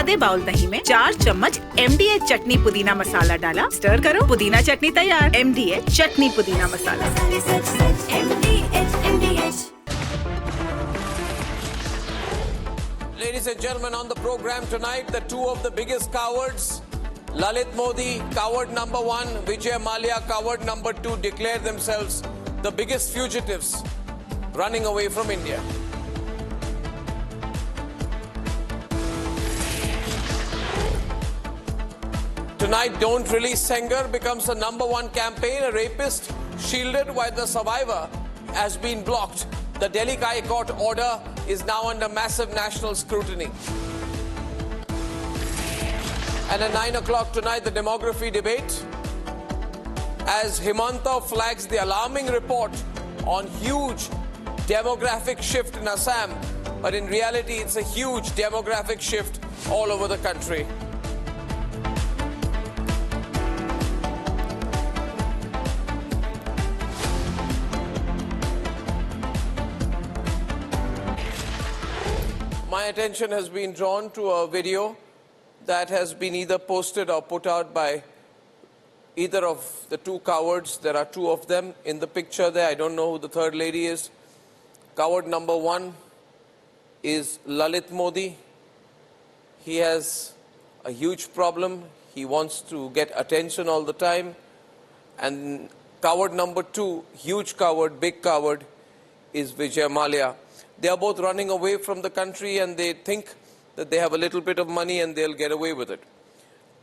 आधे बाउल दही में 4 चम्मच MDH चटनी पुदीना मसाला डाला, स्टर करो, पुदीना चटनी तैयार। MDH चटनी पुदीना मसाला। Ladies and gentlemen, on the program tonight, the two of the biggest cowards, Lalit Modi, coward number 1, Vijay Mallya, coward number 2, declare themselves the biggest fugitives running away from India. Tonight, Don't Release Sengar becomes the #1 campaign. A rapist shielded while the survivor has been blocked. The Delhi High Court order is now under massive national scrutiny. And at 9 o'clock tonight, the demography debate, as Himanta flags the alarming report on huge demographic shift in Assam. But in reality, it's a huge demographic shift all over the country. My attention has been drawn to a video that has been either posted or put out by either of the two cowards. There are two of them in the picture there. I don't know who the third lady is. Coward number 1 is Lalit Modi. He has a huge problem. He wants to get attention all the time. And coward number 2, huge coward, big coward, is Vijay Mallya. They are both running away from the country and they think that they have a little bit of money and they'll get away with it.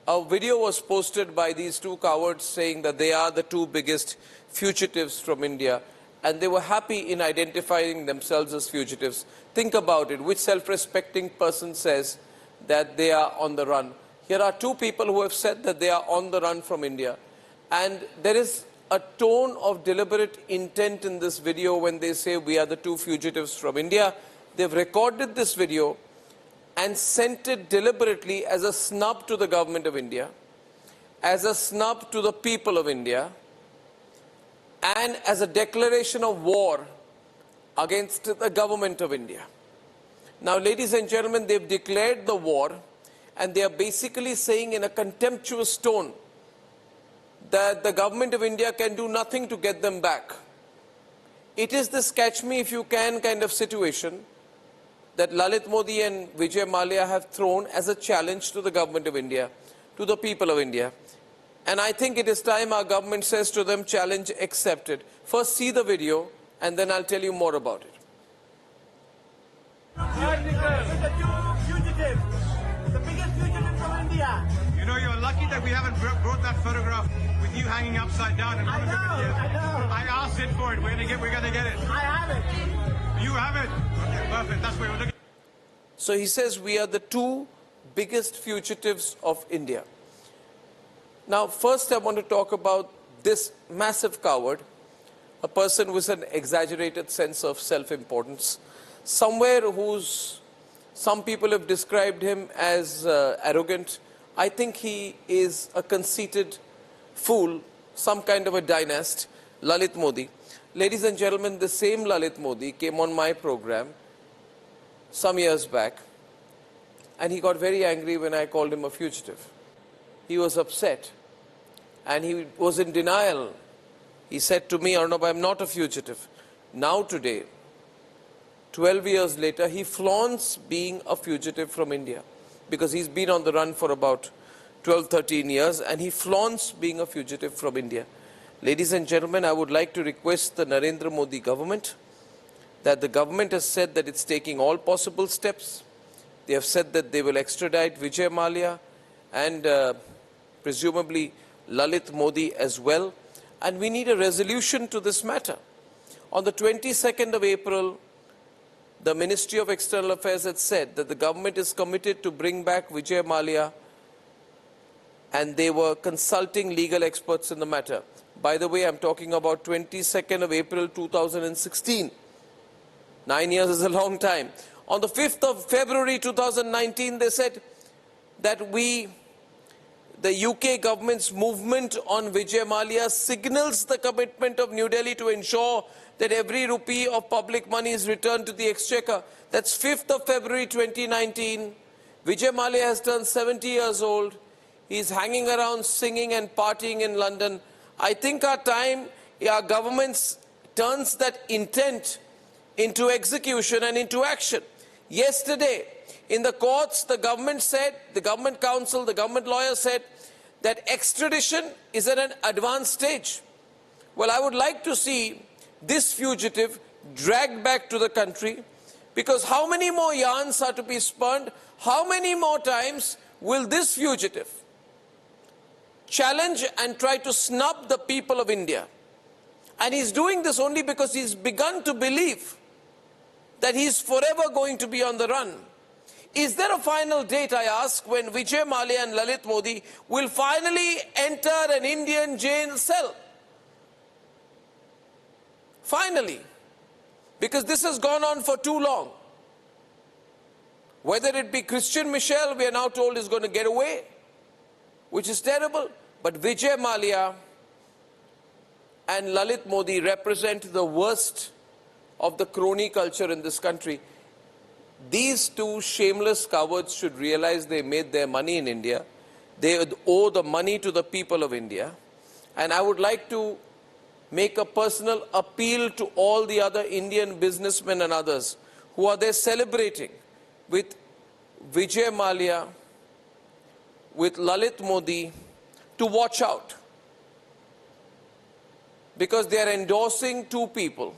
A video was posted by these two cowards saying that they are the two biggest fugitives from India, and they were happy in identifying themselves as fugitives. Think about it. Which self-respecting person says that they are on the run? Here are two people who have said that they are on the run from India. And there is a tone of deliberate intent in this video when they say we are the two fugitives from India. They've recorded this video and sent it deliberately as a snub to the government of India, as a snub to the people of India, and as a declaration of war against the government of India. Now, ladies and gentlemen, they've declared the war, and they are basically saying in a contemptuous tone that the government of India can do nothing to get them back. It is this catch me if you can kind of situation that Lalit Modi and Vijay Mallya have thrown as a challenge to the government of India, to the people of India. And I think it is time our government says to them, challenge accepted. First see the video and then I'll tell you more about it. The two fugitives, the biggest fugitive from India. You know, you're lucky that we haven't brought that photograph with you hanging upside down in front of it yet. I know. I asked it for it. We're gonna get it. I have it. You have it. Okay, perfect. That's what we're looking. So he says we are the two biggest fugitives of India. Now, first I want to talk about this massive coward, a person with an exaggerated sense of self-importance, somewhere some people have described him as arrogant. I think he is a conceited fool, some kind of a dynast, Lalit Modi. Ladies and gentlemen, the same Lalit Modi came on my program some years back, and he got very angry when I called him a fugitive. He was upset, and he was in denial. He said to me, Arnab, I'm not a fugitive. Now today, 12 years later, he flaunts being a fugitive from India because he's been on the run for about 12, 13 years, and he flaunts being a fugitive from India. Ladies and gentlemen, I would like to request the Narendra Modi government that the government has said that it's taking all possible steps. They have said that they will extradite Vijay Mallya and presumably Lalit Modi as well. And we need a resolution to this matter. On the 22nd of April, the Ministry of External Affairs had said that the government is committed to bring back Vijay Mallya, and they were consulting legal experts in the matter. By the way, I'm talking about 22nd of April 2016. 9 years is a long time. On the 5th of February 2019, they said that the UK government's movement on Vijay Mallya signals the commitment of New Delhi to ensure that every rupee of public money is returned to the exchequer. That's 5th of February 2019. Vijay Mallya has turned 70 years old. He's hanging around singing and partying in London. I think our government turns that intent into execution and into action. Yesterday, in the courts, the government said, the government counsel, the government lawyer said that extradition is at an advanced stage. Well, I would like to see this fugitive dragged back to the country, because how many more yarns are to be spun? How many more times will this fugitive challenge and try to snub the people of India? And he's doing this only because he's begun to believe that he's forever going to be on the run. Is there a final date, I ask, when Vijay Mallya and Lalit Modi will finally enter an Indian jail cell? Finally. Because this has gone on for too long. Whether it be Christian Michel, we are now told is going to get away, which is terrible. But Vijay Mallya and Lalit Modi represent the worst of the crony culture in this country. These two shameless cowards should realize they made their money in India. They owe the money to the people of India. And I would like to make a personal appeal to all the other Indian businessmen and others who are there celebrating with Vijay Mallya, with Lalit Modi, to watch out. Because they are endorsing two people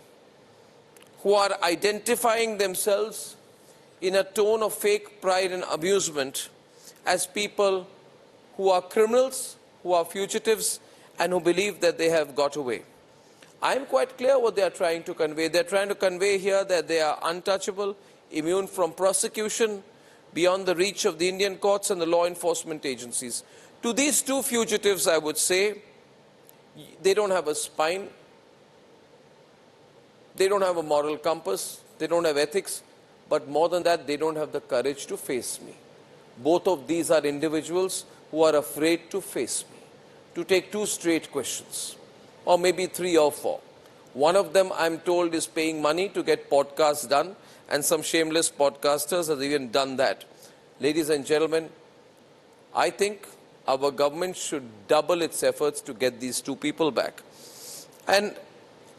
who are identifying themselves in a tone of fake pride and amusement as people who are criminals, who are fugitives, and who believe that they have got away. I'm quite clear what they are trying to convey. They're trying to convey here that they are untouchable, immune from prosecution, beyond the reach of the Indian courts and the law enforcement agencies. To these two fugitives, I would say, they don't have a spine, they don't have a moral compass, they don't have ethics, but more than that, they don't have the courage to face me. Both of these are individuals who are afraid to face me, to take two straight questions, or maybe 3 or 4. One of them, I'm told, is paying money to get podcasts done, and some shameless podcasters have even done that. Ladies and gentlemen, I think our government should double its efforts to get these two people back. And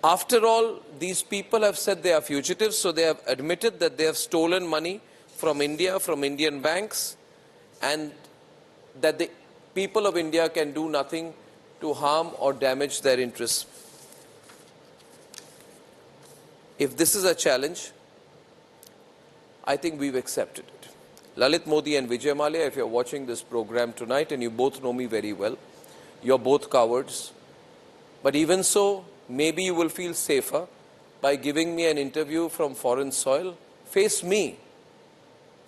after all, these people have said they are fugitives, so they have admitted that they have stolen money from India, from Indian banks, and that the people of India can do nothing to harm or damage their interests. If this is a challenge, I think we've accepted it. Lalit Modi and Vijay Mallya, if you're watching this program tonight, and you both know me very well, you're both cowards. But even so, maybe you will feel safer by giving me an interview from foreign soil. Face me.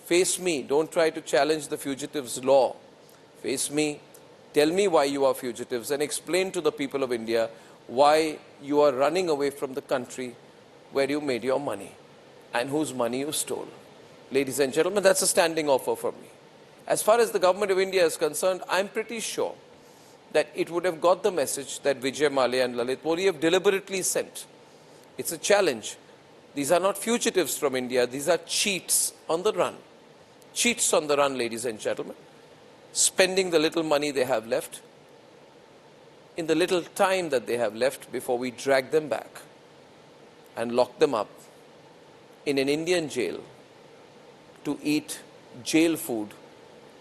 Face me. Don't try to challenge the fugitives' law. Face me. Tell me why you are fugitives and explain to the people of India why you are running away from the country where you made your money and whose money you stole. Ladies and gentlemen, that's a standing offer from me. As far as the government of India is concerned, I'm pretty sure that it would have got the message that Vijay Mallya and Lalit Modi have deliberately sent. It's a challenge. These are not fugitives from India. These are cheats on the run. Cheats on the run, ladies and gentlemen. Spending the little money they have left in the little time that they have left before we drag them back and lock them up in an Indian jail to eat jail food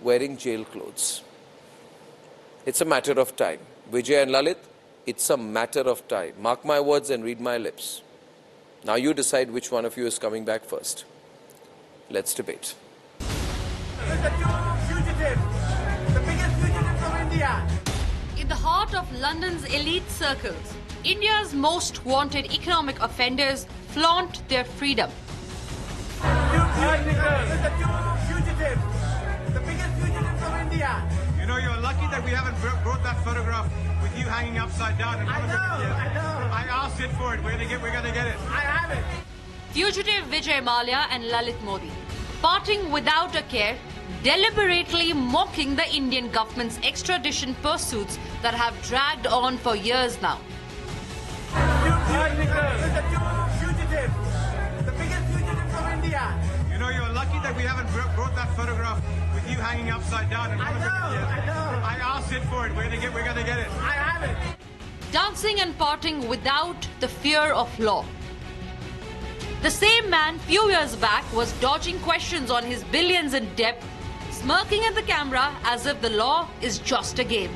wearing jail clothes. It's a matter of time. Vijay and Lalit, it's a matter of time. Mark my words and read my lips. Now you decide which one of you is coming back first. Let's debate. With the two fugitives, the biggest fugitive from India. In the heart of London's elite circles, India's most wanted economic offenders flaunt their freedom. With the two fugitives, the biggest fugitive from India. You know, you're lucky that we haven't brought that photograph with you hanging upside down. I know. I asked it for it. We're gonna get it. I have it. Fugitive Vijay Mallya and Lalit Modi, parting without a care, deliberately mocking the Indian government's extradition pursuits that have dragged on for years now. With the two fugitives, the biggest fugitive from India. You know, you're lucky that we haven't brought that photograph with you hanging upside down in front of everybody. I asked it for it. We're gonna get it. I have it. Dancing and partying without the fear of law. The same man few years back was dodging questions on his billions in debt, smirking at the camera as if the law is just a game.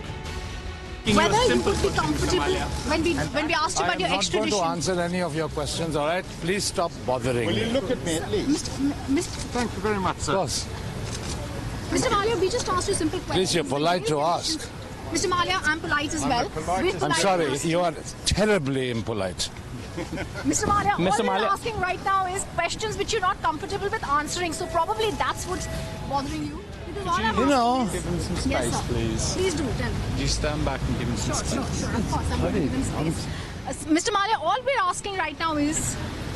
Whether you would be comfortable when we asked you about your extradition. I'm not going to answer any of your questions, all right? Please stop bothering me. Will you look at me at least? Thank you very much, sir. Of course. Mr. Mallya, we just asked you simple questions. Please, you're polite to ask. Mr. Mallya, I'm polite as well. I'm sorry, you are terribly impolite. Mr. Mallya, all we're asking right now is questions which you're not comfortable with answering. So probably that's what's bothering you. Because all I'm asking is, give him some space, yes, sir. please. Please do, tell me. Do you stand back and give him some space? Sure, of course, I'm going to give him space. Mr. Mallya, all we're asking right now is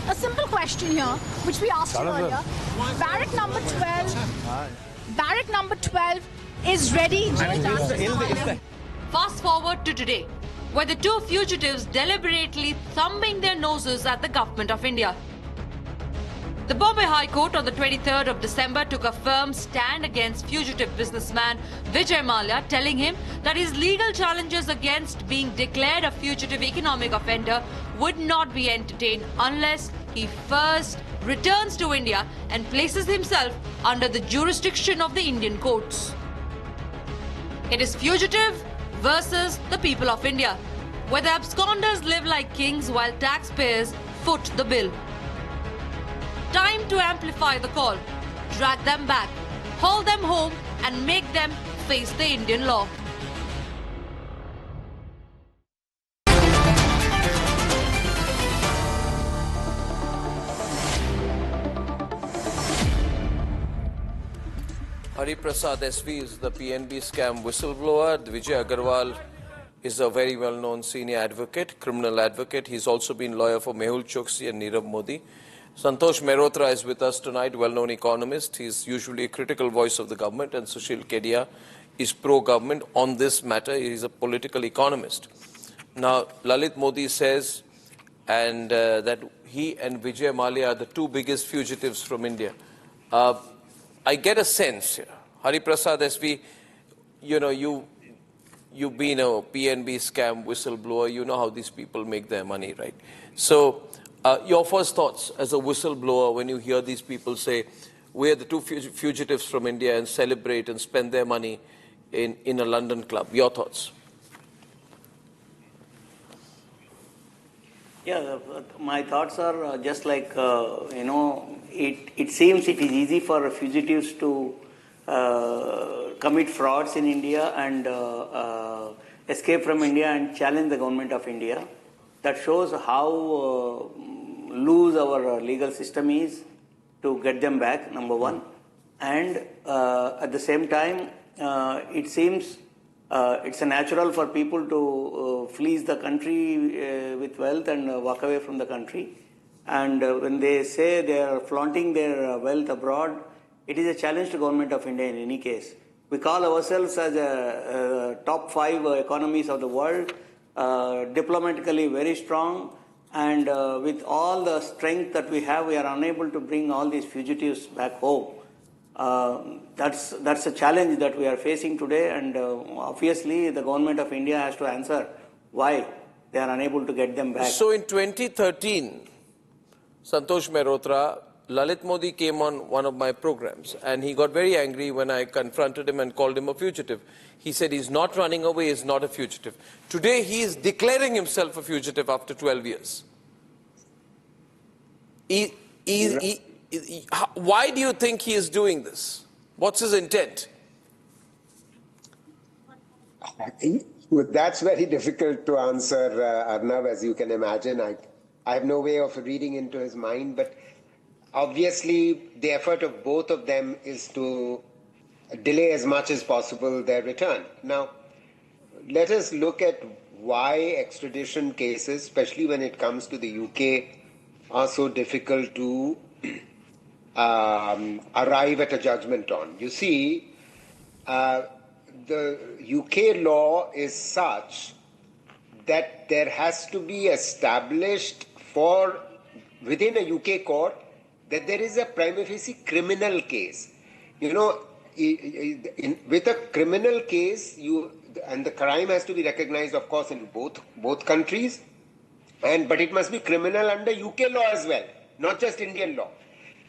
a simple question here, which we asked you earlier. Barrack number 12 is ready. Fast forward to today, where the two fugitives deliberately thumbing their noses at the government of India. The Bombay High Court on the 23rd of December took a firm stand against fugitive businessman Vijay Mallya, telling him that his legal challenges against being declared a fugitive economic offender would not be entertained unless he first returns to India and places himself under the jurisdiction of the Indian courts. It is fugitive versus the people of India, where the absconders live like kings while taxpayers foot the bill. Time to amplify the call, drag them back, haul them home and make them face the Indian law. Hari Prasad SV is the PNB scam whistleblower. Vijay Agarwal is a very well-known senior advocate, criminal advocate. He's also been lawyer for Mehul Choksi and Nirav Modi. Santosh Mehrotra is with us tonight, well-known economist. He's usually a critical voice of the government, and Sushil Kedia is pro-government on this matter. He's a political economist. Now, Lalit Modi says that he and Vijay Mallya are the two biggest fugitives from India. I get a sense here. Hari Prasad SV, you know, you've been a PNB scam whistleblower. You know how these people make their money, right? So, your first thoughts as a whistleblower when you hear these people say, we're the two fugitives from India and celebrate and spend their money in a London club. Your thoughts? Yeah, my thoughts are just like, it seems it is easy for fugitives to commit frauds in India and escape from India and challenge the government of India. That shows how loose our legal system is to get them back, number one. And at the same time, it seems it's a natural for people to fleece the country with wealth and walk away from the country. And when they say they are flaunting their wealth abroad, it is a challenge to government of India in any case. We call ourselves as a top 5 economies of the world, diplomatically very strong, and with all the strength that we have, we are unable to bring all these fugitives back home. That's a challenge that we are facing today, and obviously the government of India has to answer why they are unable to get them back. So in 2013, Santosh Mehrotra, Lalit Modi came on one of my programs and he got very angry when I confronted him and called him a fugitive. He said he's not running away, he's not a fugitive. Today he is declaring himself a fugitive after 12 years. Why do you think he is doing this? What's his intent? That's very difficult to answer, Arnab, as you can imagine. I have no way of reading into his mind, but obviously the effort of both of them is to delay as much as possible their return. Now, let us look at why extradition cases, especially when it comes to the UK, are so difficult to arrive at a judgment on. You see, the UK law is such that there has to be established within a UK court that there is a prima facie criminal case. You know, with a criminal case, and the crime has to be recognized, of course, in both countries, but it must be criminal under UK law as well, not just Indian law.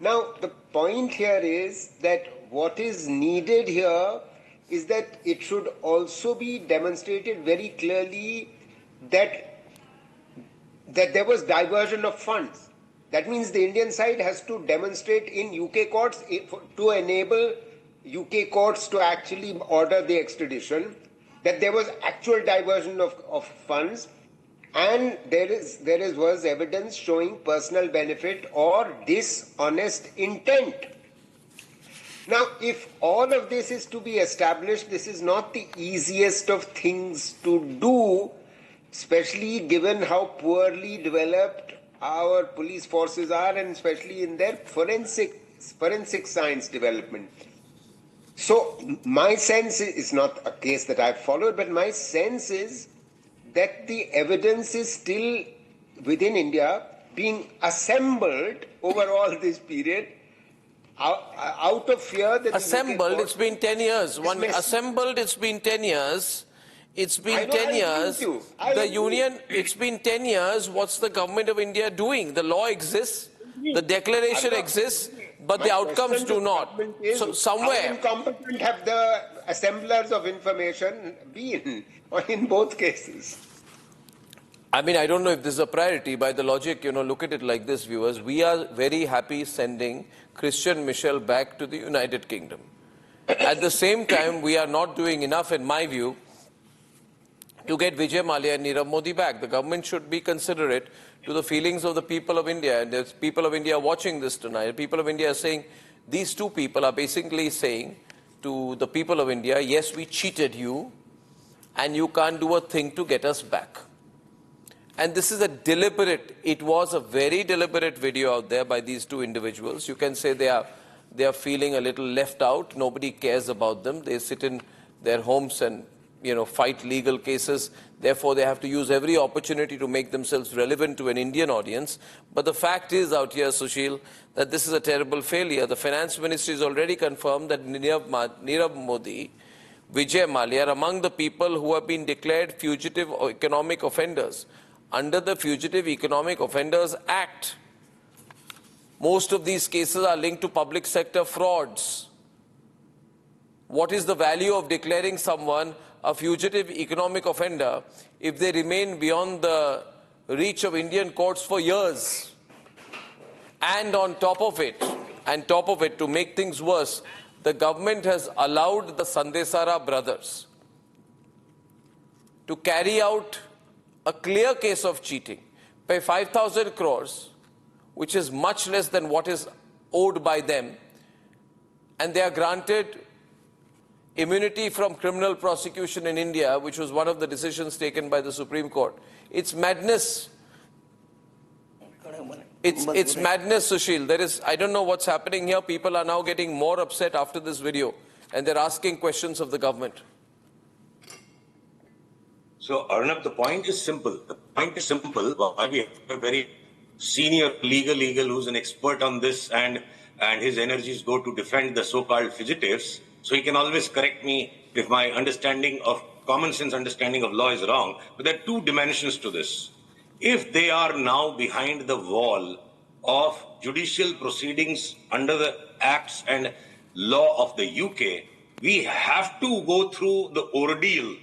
Now, the point here is that what is needed here is that it should also be demonstrated very clearly that there was diversion of funds. That means the Indian side has to demonstrate in UK courts to enable UK courts to actually order the extradition, that there was actual diversion of funds, and there was evidence showing personal benefit or dishonest intent. Now, if all of this is to be established, this is not the easiest of things to do, especially given how poorly developed our police forces are, and especially in their forensic science development. So my sense is not a case that I've followed, but my sense is that the evidence is still within India being assembled over all this period out of fear that assembled. It's been 10 years. Assembled. It's been 10 years. It's been 10 years. The union. It's been 10 years. What's the government of India doing? The law exists. The declaration exists. But the outcomes do not. So somewhere. How incompetent have the assemblers of information been in both cases? I mean, I don't know if this is a priority. By the logic, look at it like this, viewers. We are very happy sending Christian Michel back to the United Kingdom. At the same time, we are not doing enough, in my view, to get Vijay Mallya and Nirav Modi back. The government should be considerate to the feelings of the people of India. And there's people of India watching this tonight. The people of India are saying, these two people are basically saying to the people of India, yes, we cheated you, and you can't do a thing to get us back. And this is it was a very deliberate video out there by these two individuals. You can say they are feeling a little left out. Nobody cares about them. They sit in their homes and, fight legal cases. Therefore, they have to use every opportunity to make themselves relevant to an Indian audience. But the fact is out here, Sushil, that this is a terrible failure. The finance ministry has already confirmed that Nirav Modi, Vijay Mallya are among the people who have been declared fugitive or economic offenders. Under the Fugitive Economic Offenders Act, most of these cases are linked to public sector frauds. What is the value of declaring someone a fugitive economic offender if they remain beyond the reach of Indian courts for years? And on top of it, to make things worse, the government has allowed the Sandesara brothers to carry out a clear case of cheating, pay 5,000 crores, which is much less than what is owed by them, and they are granted immunity from criminal prosecution in India, which was one of the decisions taken by the Supreme Court. It's madness. It's madness, Sushil. I don't know what's happening here. People are now getting more upset after this video, and they're asking questions of the government. So, Arnab, the point is simple. Why we have a very senior legal who's an expert on this, and his energies go to defend the so-called fugitives. So he can always correct me if my common sense understanding of law is wrong. But there are two dimensions to this. If they are now behind the wall of judicial proceedings under the acts and law of the UK, we have to go through the ordeal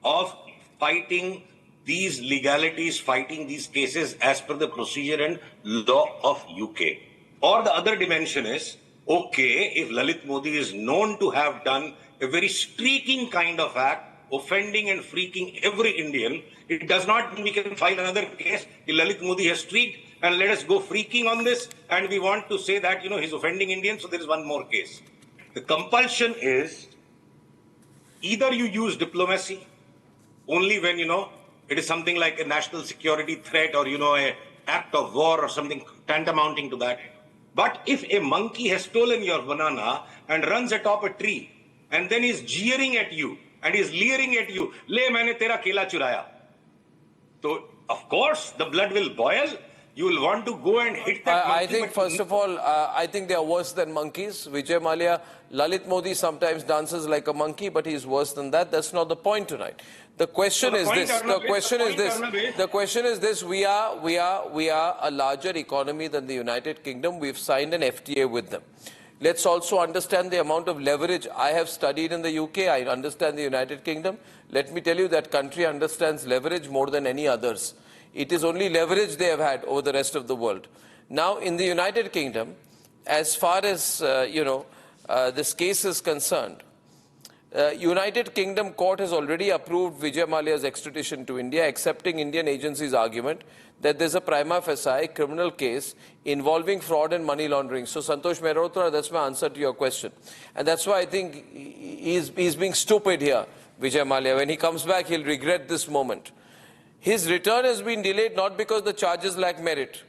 of fighting these legalities, fighting these cases as per the procedure and law of UK. Or the other dimension is, okay, if Lalit Modi is known to have done a very streaking kind of act, offending and freaking every Indian, it does not mean we can file another case. If Lalit Modi has streaked, and let us go freaking on this, and we want to say that, he's offending Indians, so there is one more case. The compulsion is either you use diplomacy only when, it is something like a national security threat or, an act of war or something tantamounting to that. But if a monkey has stolen your banana and runs atop a tree and then is jeering at you and is leering at you, "Le, maine tera kela churaya." So, of course, the blood will boil. you will want to go and hit that monkey. I think, first of all, I think they are worse than monkeys. Vijay Mallya, Lalit Modi sometimes dances like a monkey, but he's worse than that. That's not the point tonight. The question is this. The question is this. We are a larger economy than the United Kingdom. We've signed an FTA with them. Let's also understand the amount of leverage. I have studied in the UK. I understand the United Kingdom. Let me tell you, that country understands leverage more than any others. It is only leverage they have had over the rest of the world. Now, in the United Kingdom, as far as, this case is concerned, United Kingdom court has already approved Vijay Mallya's extradition to India, accepting Indian agency's argument that there's a prima facie criminal case involving fraud and money laundering. So, Santosh Mehrotra, that's my answer to your question. And that's why I think he's being stupid here, Vijay Mallya. When he comes back, he'll regret this moment. His return has been delayed not because the charges lack merit,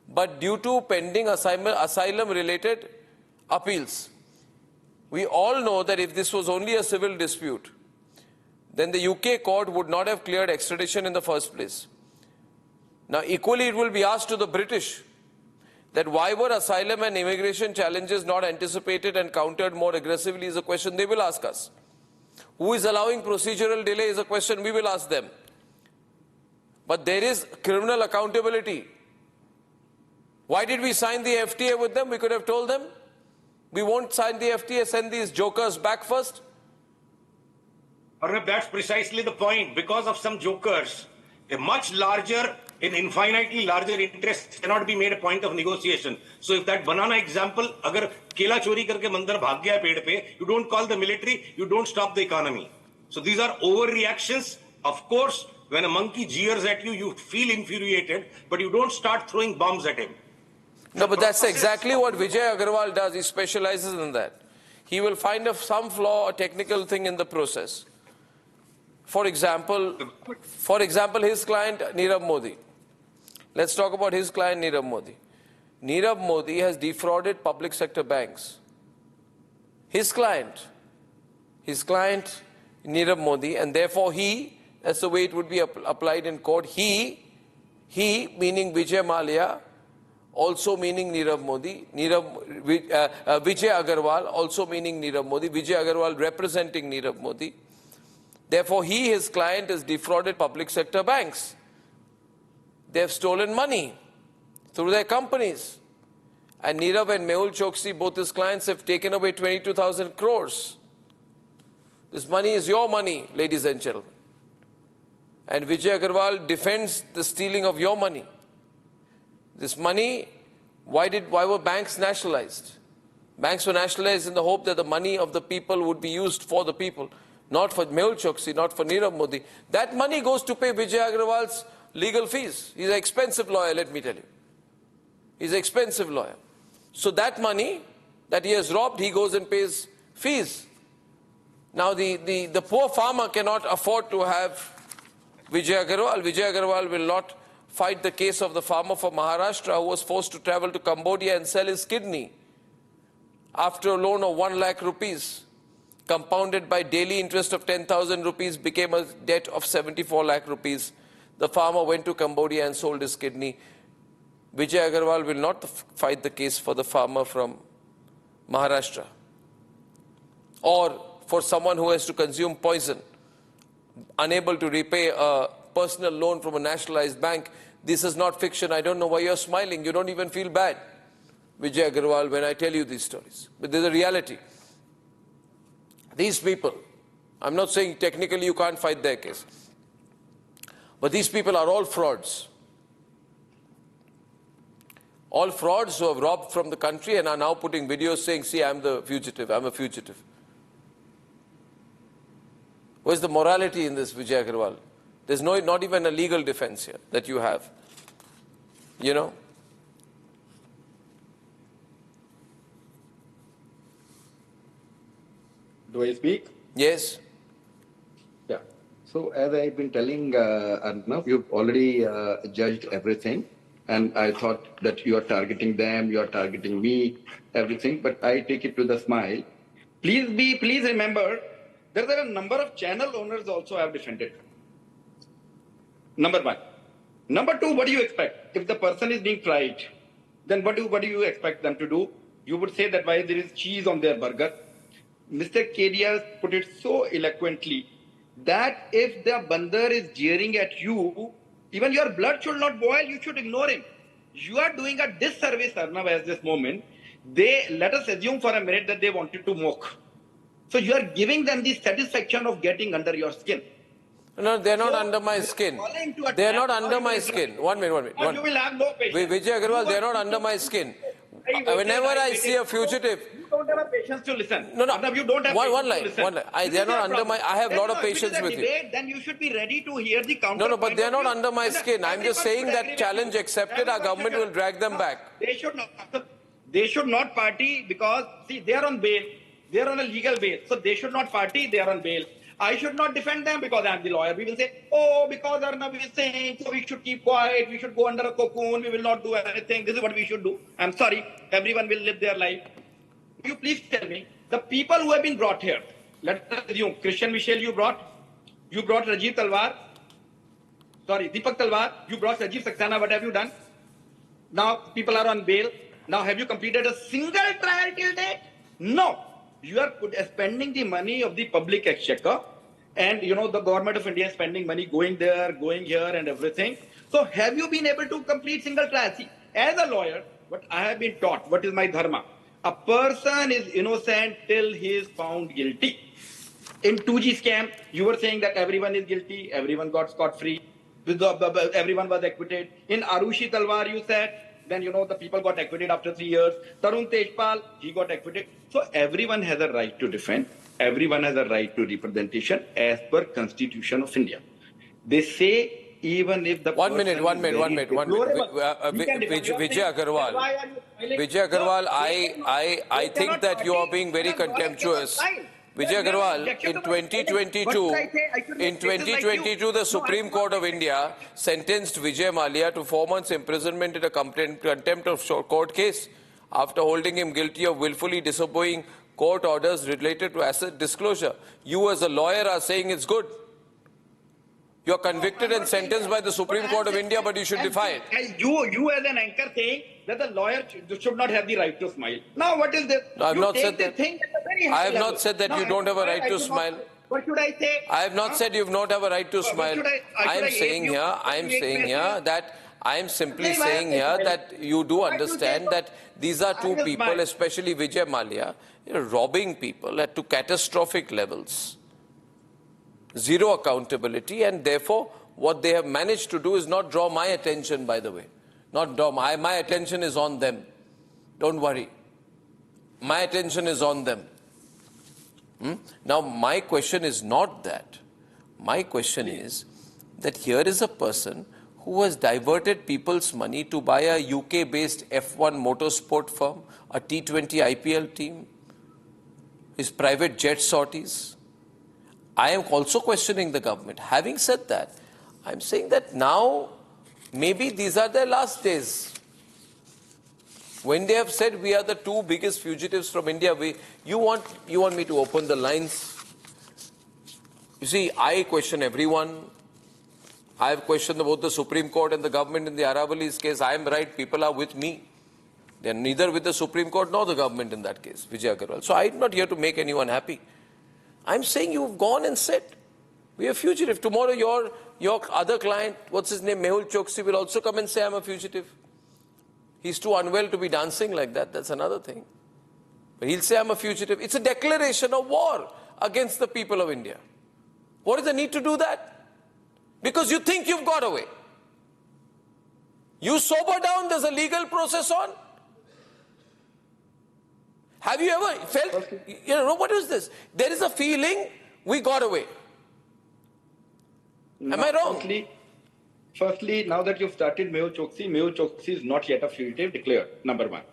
but due to pending asylum-related appeals. We all know that if this was only a civil dispute, then the UK court would not have cleared extradition in the first place. Now, equally, it will be asked to the British that why were asylum and immigration challenges not anticipated and countered more aggressively is a question they will ask us. Who is allowing procedural delay is a question we will ask them. But there is criminal accountability. Why did we sign the FTA with them? We could have told them, we won't sign the FTA, send these jokers back first. Arnab, that's precisely the point. Because of some jokers, a much larger, an infinitely larger interest cannot be made a point of negotiation. So if that banana example, agar kela chori karke mandar bhag gaya ped pe, you don't call the military, you don't stop the economy. So these are overreactions. Of course, when a monkey jeers at you, you feel infuriated, but you don't start throwing bombs at him. No, but that's exactly what Vijay Agarwal does. He specializes in that. He will find some flaw or technical thing in the process. For example, his client, Nirav Modi. Let's talk about his client, Nirav Modi. Nirav Modi has defrauded public sector banks. His client, Nirav Modi, and therefore he, that's the way it would be applied in court, he meaning Vijay Mallya, also meaning Nirav Modi, Vijay Agarwal, also meaning Nirav Modi, Vijay Agarwal representing Nirav Modi. Therefore, his client, has defrauded public sector banks. They have stolen money through their companies. And Nirav and Mehul Choksi, both his clients, have taken away 22,000 crores. This money is your money, ladies and gentlemen. And Vijay Agarwal defends the stealing of your money. This money, why were banks nationalized? Banks were nationalized in the hope that the money of the people would be used for the people, not for Mehul Choksi, not for Nirav Modi. That money goes to pay Vijay Agarwal's legal fees. He's an expensive lawyer, let me tell you. He's an expensive lawyer. So that money that he has robbed, he goes and pays fees. Now the poor farmer cannot afford to have Vijay Agarwal. Vijay Agarwal will not fight the case of the farmer from Maharashtra who was forced to travel to Cambodia and sell his kidney after a loan of 1 lakh rupees, compounded by daily interest of 10,000 rupees, became a debt of 74 lakh rupees. The farmer went to Cambodia and sold his kidney. Vijay Agarwal will not fight the case for the farmer from Maharashtra, or for someone who has to consume poison, unable to repay a personal loan from a nationalized bank. This is not fiction. I don't know why you're smiling. You don't even feel bad, Vijay Agarwal, when I tell you these stories. But there's a reality. These people, I'm not saying technically you can't fight their case, but these people are all frauds. All frauds who have robbed from the country and are now putting videos saying, see, I'm the fugitive, I'm a fugitive. Where's the morality in this, Vijay Agarwal? There's not even a legal defense here that you have. You know? Do I speak? Yes. Yeah. So as I've been telling Arnab, you've already judged everything. And I thought that you are targeting them, you are targeting me, everything. But I take it to the smile. Please remember, there are a number of channel owners also I have defended. Number one. Number two, what do you expect? If the person is being tried, then what do you expect them to do? You would say that why there is cheese on their burger. Mr. Kedia put it so eloquently that if the bandar is jeering at you, even your blood should not boil, you should ignore him. You are doing a disservice, Arnab, at this moment. Let us assume for a minute that they wanted to mock. So you are giving them the satisfaction of getting under your skin. No, they're not under my skin. They're not under my skin. One minute. You will have no patience. Vijay Agarwal, they're not under my skin. Whenever I see a fugitive... You don't have a patience to listen. No. Arnab, you don't have one line. They're not under my... I have a lot of patience with you. Then you should be ready to hear the counter. No, but they're not under my skin. I'm just saying that challenge accepted, our government will drag them back. They should not party because, see, they are on bail. They are on a legal bail. So they should not party, they are on bail. I should not defend them because I am the lawyer. We will say, oh, because Arnab is saying, so we should keep quiet, we should go under a cocoon, we will not do anything. This is what we should do. I'm sorry, everyone will live their life. Will you please tell me, the people who have been brought here, let us assume, Christian Michel you brought Rajiv Talwar, Deepak Talwar, you brought Rajiv Saxena, what have you done? Now people are on bail. Now have you completed a single trial till date? No. You are spending the money of the public exchequer, and the government of India is spending money going there, going here and everything. So have you been able to complete single trial? See, as a lawyer, what I have been taught, what is my dharma? A person is innocent till he is found guilty. In 2G scam, you were saying that everyone is guilty, everyone got scot-free, everyone was acquitted. In Arushi Talwar, you said, then the people got acquitted after 3 years. Tarun Tejpal, he got acquitted. So everyone has a right to defend. Everyone has a right to representation as per Constitution of India. They say even if the One minute. Vijay Agarwal, I think that you are being very contemptuous. Vijay Agarwal, in 2022, the Supreme Court of India sentenced Vijay Mallya to 4 months imprisonment in a contempt of court case after holding him guilty of willfully disobeying court orders related to asset disclosure. You as a lawyer are saying it's good. You are convicted and sentenced by the Supreme Court of India, but you should defy it. You as an anchor saying that the lawyer should not have the right to smile. Now what is this? No, I have not said that. I have not said that you don't have a right to smile. What should I say? I have not said you do not have a right to smile. I am simply saying here that you do understand that these are two people, especially Vijay Mallya, robbing people to catastrophic levels. Zero accountability, and therefore what they have managed to do is not draw my attention, by the way. My attention is on them. Don't worry. My attention is on them. Now, my question is not that. My question is that here is a person who has diverted people's money to buy a UK-based F1 motorsport firm, a T20 IPL team, his private jet sorties. I am also questioning the government. Having said that, I'm saying that now maybe these are their last days. When they have said we are the two biggest fugitives from India, you want me to open the lines? You see, I question everyone. I have questioned both the Supreme Court and the government in the Aravalli's case. I am right, people are with me. They are neither with the Supreme Court nor the government in that case, Vijay Agarwal. So I'm not here to make anyone happy. I'm saying you've gone and said, we are fugitive. Tomorrow your other client, what's his name, Mehul Choksi, will also come and say I'm a fugitive. He's too unwell to be dancing like that. That's another thing. But he'll say I'm a fugitive. It's a declaration of war against the people of India. What is the need to do that? Because you think you've got away. You sober down, there's a legal process on. Have you ever felt, what is this? There is a feeling we got away. Am I wrong? Firstly, now that you've started Mehul Choksi is not yet a fugitive declared, number one.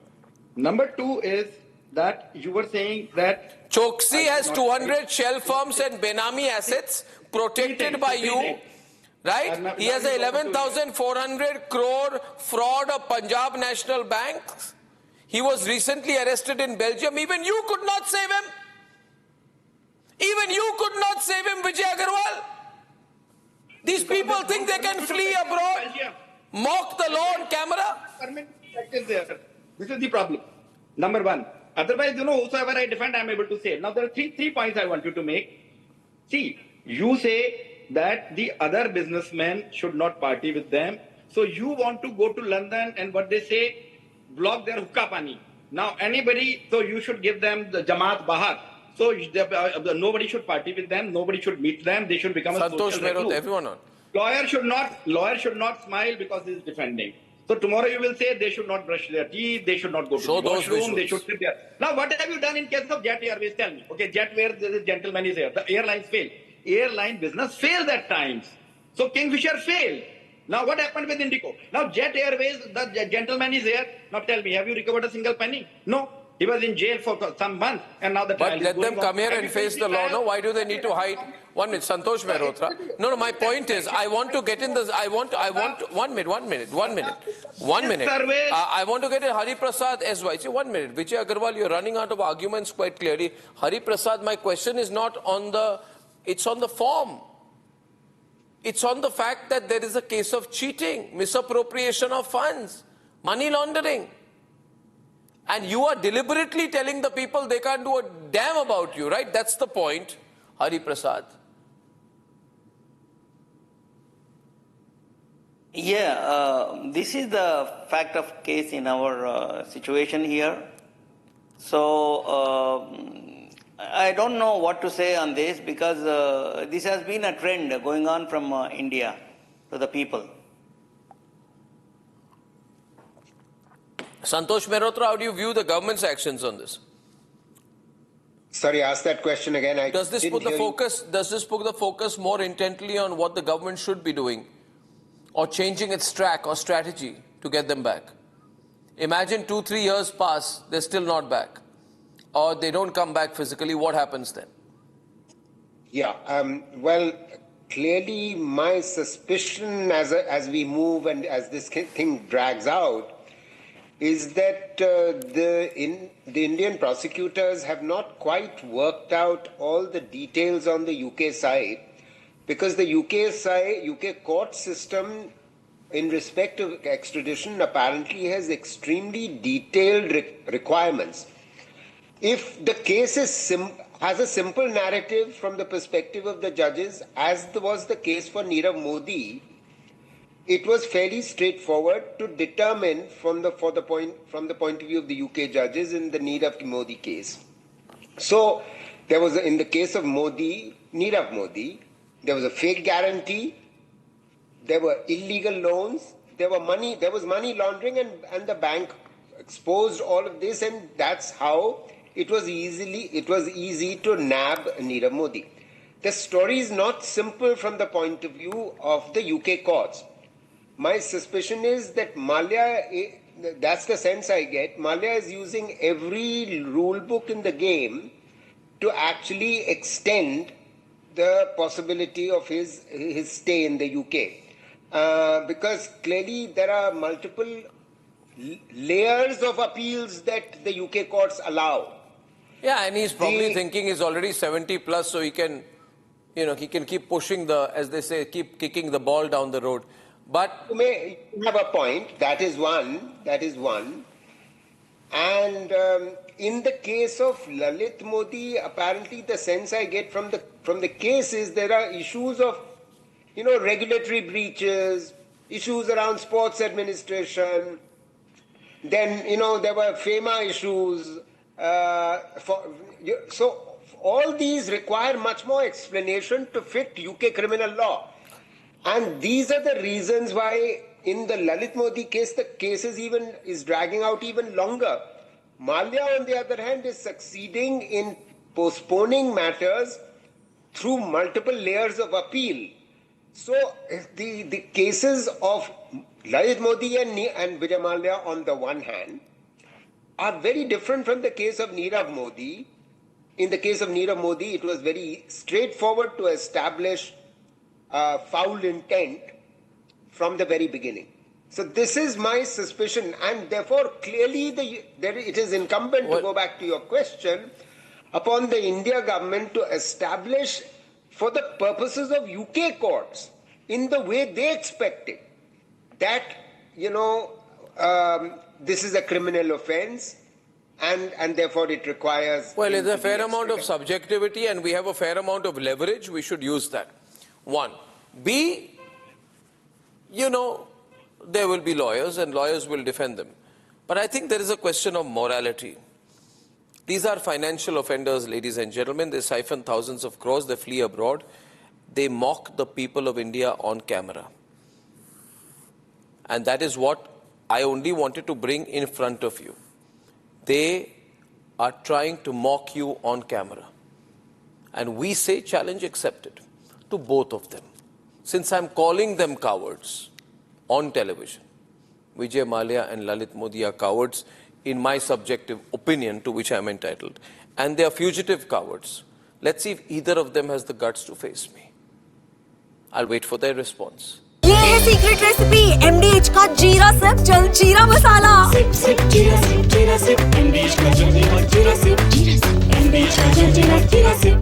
Number two is that you were saying that... Choksi has 200 shell firms and Benami assets protected by you, right? He has a 11,400 crore fraud of Punjab National Bank. He was recently arrested in Belgium. Even you could not save him. Even you could not save him, Vijay Agarwal. These people think they can flee abroad. mock the law on camera? There. This is the problem. Number one. Otherwise, whosoever I defend, I am able to say. Now, there are three points I want you to make. See, you say that the other businessmen should not party with them. So you want to go to London and what they say, block their hookah pani. Now, anybody, so you should give them the Jamaat Bahar. So nobody should party with them. Nobody should meet them. They should become a social recluse. Everyone on. Lawyer should not smile because he is defending. So tomorrow you will say they should not brush their teeth, they should not go to the washroom, they should sit there. Now what have you done in case of Jet Airways? Tell me. Okay, Jet where this gentleman is here. The airlines fail. Airline business failed at times. So Kingfisher failed. Now what happened with Indigo? Now Jet Airways, the gentleman is here. Now tell me, have you recovered a single penny? No. He was in jail for some months and now the trial But let them come here and face the law. No, why do they need to hide? 1 minute, Santosh Mehrotra. No, my point is, I want to get in this, I want, 1 minute. I want to get in Hari Prasad SY. See, 1 minute. Vijay Agarwal, you're running out of arguments quite clearly. Hari Prasad, my question is not on the, it's on the form. It's on the fact that there is a case of cheating, misappropriation of funds, money laundering. And you are deliberately telling the people they can't do a damn about you, right? That's the point, Hari Prasad. Yeah, this is the fact of case in our situation here. So, I don't know what to say on this because this has been a trend going on from India to the people. Santosh Mehrotra, how do you view the government's actions on this? Sorry, ask that question again. Does this put the focus more intently on what the government should be doing or changing its track or strategy to get them back? Imagine 2-3 years pass, they're still not back. Or they don't come back physically, what happens then? Yeah, well, clearly my suspicion as we move and as this thing drags out is that the Indian prosecutors have not quite worked out all the details on the UK side, because the UK court system in respect of extradition apparently has extremely detailed requirements. If the case has a simple narrative from the perspective of the judges, as was the case for Nirav Modi, it was fairly straightforward to determine from the point of view of the UK judges in the Nirav Modi case. So there was in the case of Nirav Modi, there was a fake guarantee, there were illegal loans, there was money laundering, and the bank exposed all of this, and that's how it was easy to nab Nirav Modi. The story is not simple from the point of view of the UK courts. My suspicion is that Mallya, that's the sense I get, Mallya is using every rule book in the game to actually extend the possibility of his stay in the UK. Because clearly there are multiple layers of appeals that the UK courts allow. Yeah, and he's probably thinking he's already 70 plus, so he can, he can keep pushing as they say, keep kicking the ball down the road. But you may have a point. That is one. And in the case of Lalit Modi, apparently the sense I get from the case is there are issues of, regulatory breaches, issues around sports administration. Then there were FEMA issues. So all these require much more explanation to fit UK criminal law. And these are the reasons why in the Lalit Modi case, the case is dragging out even longer. Mallya, on the other hand, is succeeding in postponing matters through multiple layers of appeal. So the cases of Lalit Modi and Vijay Mallya on the one hand are very different from the case of Nirav Modi. In the case of Nirav Modi, it was very straightforward to establish foul intent from the very beginning. So this is my suspicion, and therefore clearly it is incumbent to go back to your question upon the India government to establish for the purposes of UK courts in the way they expect it, that this is a criminal offense, and therefore it requires. Well, there's a fair amount of subjectivity, and we have a fair amount of leverage. We should use that. One. B, there will be lawyers, and lawyers will defend them. But I think there is a question of morality. These are financial offenders, ladies and gentlemen. They siphon thousands of crores. They flee abroad. They mock the people of India on camera. And that is what I only wanted to bring in front of you. They are trying to mock you on camera. And we say challenge accepted to both of them. Since I'm calling them cowards on television, Vijay Mallya and Lalit Modi are cowards in my subjective opinion to which I'm entitled. And they are fugitive cowards. Let's see if either of them has the guts to face me. I'll wait for their response. ये है secret recipe MDH का जीरा SIP जल जीरा मसाला SIP SIP जीरा SIP MDH का जल जीरा सिप MDH का जल जीरा सिप